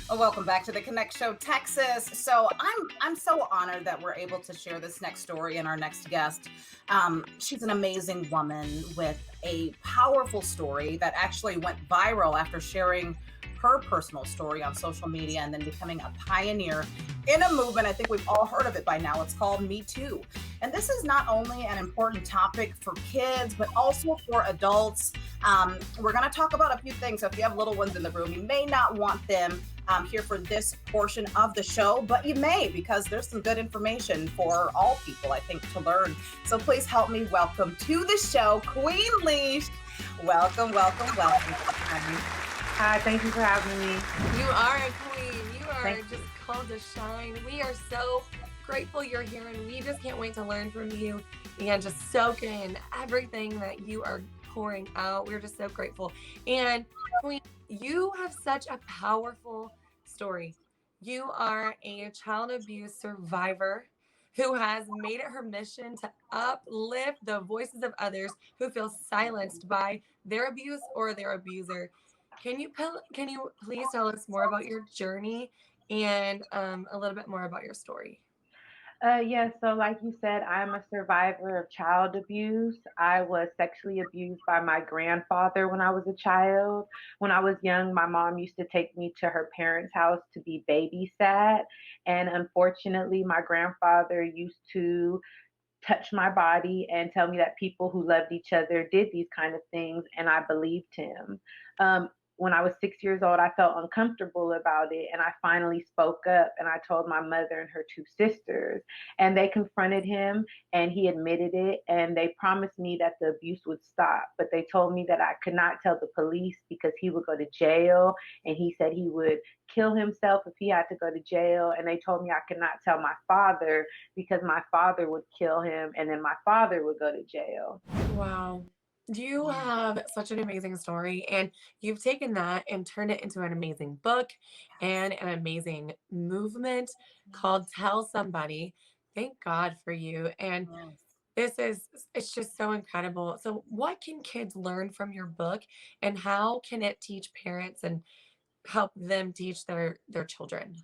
Well, welcome back to the Connect Show, Texas. So I'm so honored that we're able to share this next story and our next guest. She's an amazing woman with a powerful story that actually went viral after sharing her personal story on social media and then becoming a pioneer in a movement. I think we've all heard of it by now. It's called MeToo. And this is not only an important topic for kids, but also for adults. We're going to talk about a few things. So if you have little ones in the room, you may not want them here for this portion of the show, but you may, because there's some good information for all people, I think, to learn. So please help me welcome to the show, Queen Leesh. Welcome, welcome, welcome. Hi, thank you for having me. You are a queen. You are Thank just called to shine. We are so grateful you're here, and we just can't wait to learn from you and just soak in everything that you are pouring out. We're just so grateful. And Queen, you have such a powerful story. You are a child abuse survivor who has made it her mission to uplift the voices of others who feel silenced by their abuse or their abuser. Can you please tell us more about your journey and a little bit more about your story? Yeah, so like you said, I'm a survivor of child abuse. I was sexually abused by my grandfather when I was a child. When I was young, my mom used to take me to her parents' house to be babysat. And unfortunately, my grandfather used to touch my body and tell me that people who loved each other did these kind of things, and I believed him. Um, when I was 6 years old, I felt uncomfortable about it, and I finally spoke up and I told my mother and her two sisters, and they confronted him, and he admitted it, and they promised me that the abuse would stop. But they told me that I could not tell the police because he would go to jail, and he said he would kill himself if he had to go to jail. And they told me I could not tell my father because my father would kill him and then my father would go to jail. Wow. You have such an amazing story, and you've taken that and turned it into an amazing book and an amazing movement called Tell Somebody. Thank God for you. And Yes. it's just so incredible. So, what can kids learn from your book, and how can it teach parents and help them teach their children?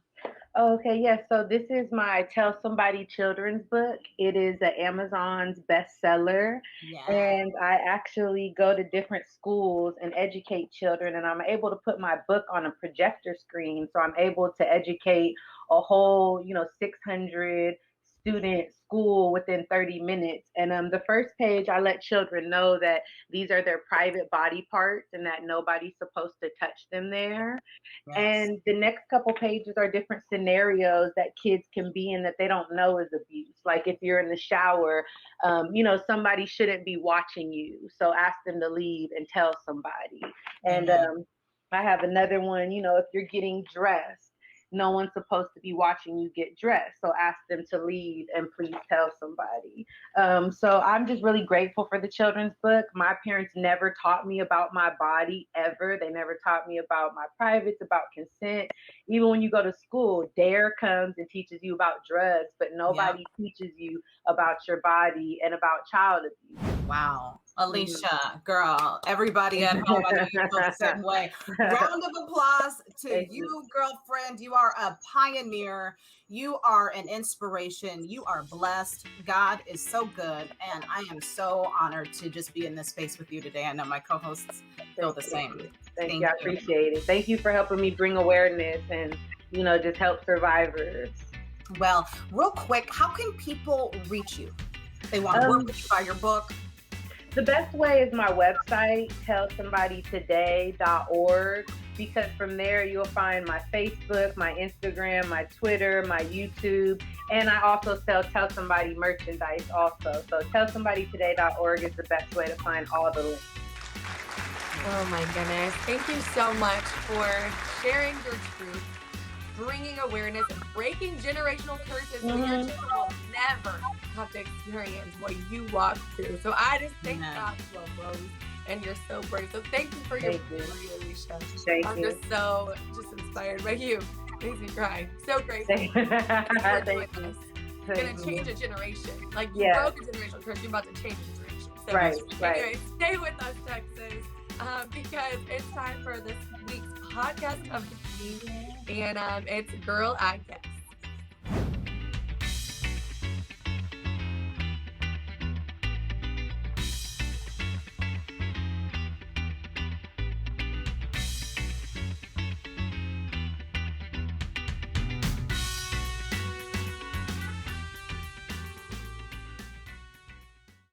Okay, yes. So this is my Tell Somebody children's book. It is a Amazon's bestseller, Yeah. and I actually go to different schools and educate children, and I'm able to put my book on a projector screen, so I'm able to educate a whole, 600 student school within 30 minutes. And the first page, I let children know that these are their private body parts and that nobody's supposed to touch them there. Yes. And the next couple pages are different scenarios that kids can be in that they don't know is abuse. Like if you're in the shower, somebody shouldn't be watching you. So ask them to leave and tell somebody. And Amen. I have another one, if you're getting dressed, no one's supposed to be watching you get dressed. So ask them to leave and please tell somebody. So I'm just really grateful for the children's book. My parents never taught me about my body ever. They never taught me about my privates, about consent. Even when you go to school, DARE comes and teaches you about drugs, but Yep. nobody teaches you about your body and about child abuse. Wow. Mhm. Alicia, girl, everybody at home, I know you feel the same way. Round of applause to Thank you. you, girlfriend. You are a pioneer. You are an inspiration. You are blessed. God is so good. And I am so honored to just be in this space with you today. I know my co hosts feel Thank the you. same. Thank you. Thank I you. appreciate it. Thank you for helping me bring awareness and, just help survivors. Well, real quick, how can people reach you? They want to work Um, with you, buy your book. the best way is my website, tellsomebodytoday.org, because from there you'll find my Facebook, my Instagram, my Twitter, my YouTube, and I also sell Tell Somebody merchandise also. So tellsomebodytoday.org is the best way to find all the links. Oh my goodness. Thank you so much for sharing your truth, bringing awareness, and breaking generational curses so your Hmm. children will never have to experience what you walked through. So I just thank Amen. God you are Rose and you're so brave. So thank you for your Thank you. bravery, Alicia. Thank I'm you. just inspired by you. Makes me cry. So grateful. Thank, Thank you for doing thank you. this. Gonna Thank change you. a generation. Like you Yeah, broke a generational curse, you're about to change a generation. So right, right. anyway, stay with us, Texas, because it's time for this week's podcast of the week. And it's Girl I Guess.